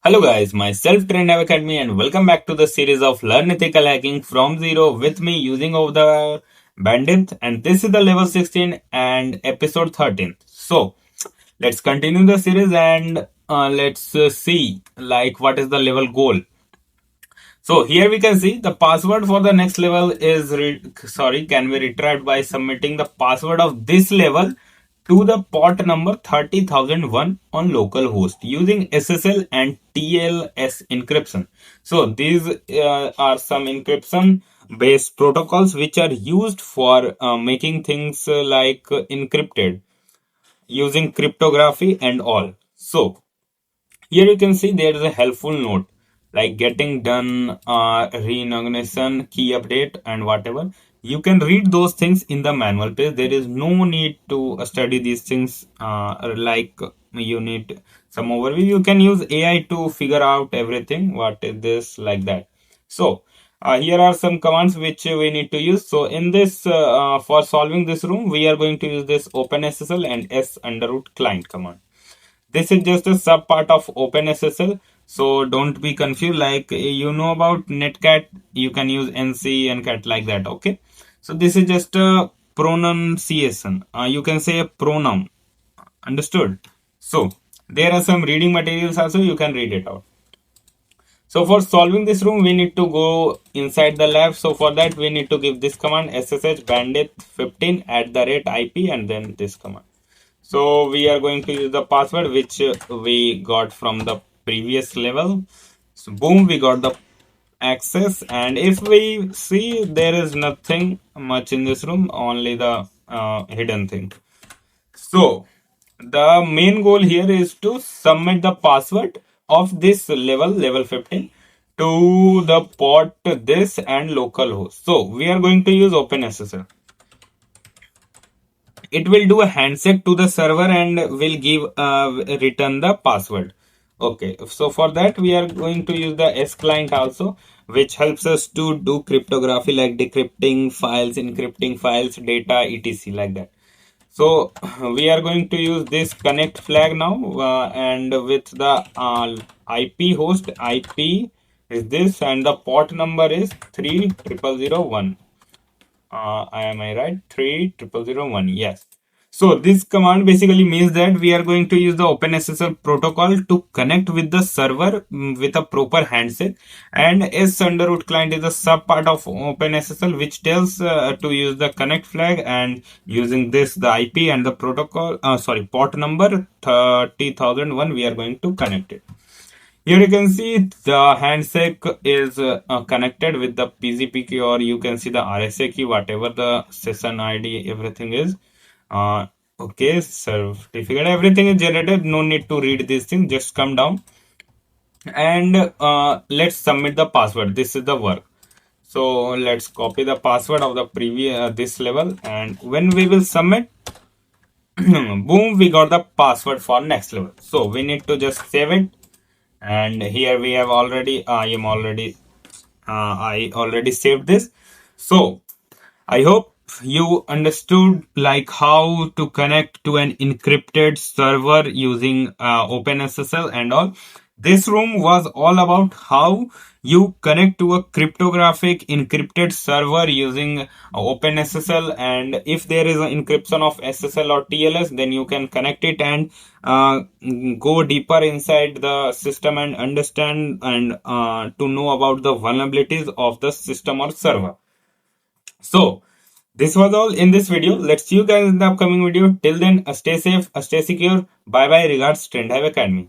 Hello guys, myself Trend Academy and welcome back to the series of Learn Ethical Hacking from Zero with me using OverTheWire Bandit, and this is the level 16 and episode 13. So let's continue the series and let's see like what is the level goal. So here we can see the password for the next level is can be retrieved by submitting the password of this level to the port number 30001 on localhost using SSL and TLS encryption. So these are some encryption based protocols which are used for making things encrypted using cryptography and all. So here you can see there is a helpful note like getting done, reorganization, key update, and whatever. You can read those things in the manual page. There is no need to study these things you need some overview. You can use AI to figure out everything. What is this like that? So here are some commands which we need to use. So in this, for solving this room, we are going to use this OpenSSL and s underroot client command. This is just a sub part of OpenSSL, so don't be confused. Like you know about netcat, you can use nc and cat like that. Okay, so this is just a pronunciation. You can say a pronoun. Understood? So there are some reading materials also. You can read it out. So for solving this room, we need to go inside the lab. So for that, we need to give this command ssh bandit 15 at the rate IP and then this command. So we are going to use the password which we got from the previous level. So boom, we got the access, and if we see there is nothing much in this room, only the hidden thing. So the main goal here is to submit the password of this level 15 to the port this and localhost. So we are going to use OpenSSL. It will do a handshake to the server and will give return the password. Okay, so for that we are going to use the S client also, which helps us to do cryptography like decrypting files, encrypting files, data, etc. like that. So we are going to use this connect flag now, and with the IP host IP is this, and the port number is 3001. Am I right? 3001. Yes. So this command basically means that we are going to use the OpenSSL protocol to connect with the server with a proper handshake, and S underroot client is a sub part of OpenSSL which tells to use the connect flag, and using this the IP and the protocol port number 30001 we are going to connect it. Here you can see the handshake is connected with the PGP key, or you can see the RSA key, whatever the session ID, everything is. Okay, certificate, everything is generated. No need to read this thing, just come down and let's submit the password. This is the work. So let's copy the password of the previous this level, and when we will submit, boom, we got the password for next level. So we need to just save it, and here we have already I already saved this. So I hope you understood like how to connect to an encrypted server using OpenSSL and all. This room was all about how you connect to a cryptographic encrypted server using OpenSSL, and if there is an encryption of SSL or TLS, then you can connect it and go deeper inside the system and understand and to know about the vulnerabilities of the system or server. So this was all in this video. Let's see you guys in the upcoming video. Till then, stay safe, stay secure. Bye bye. Regards, Trend Academy.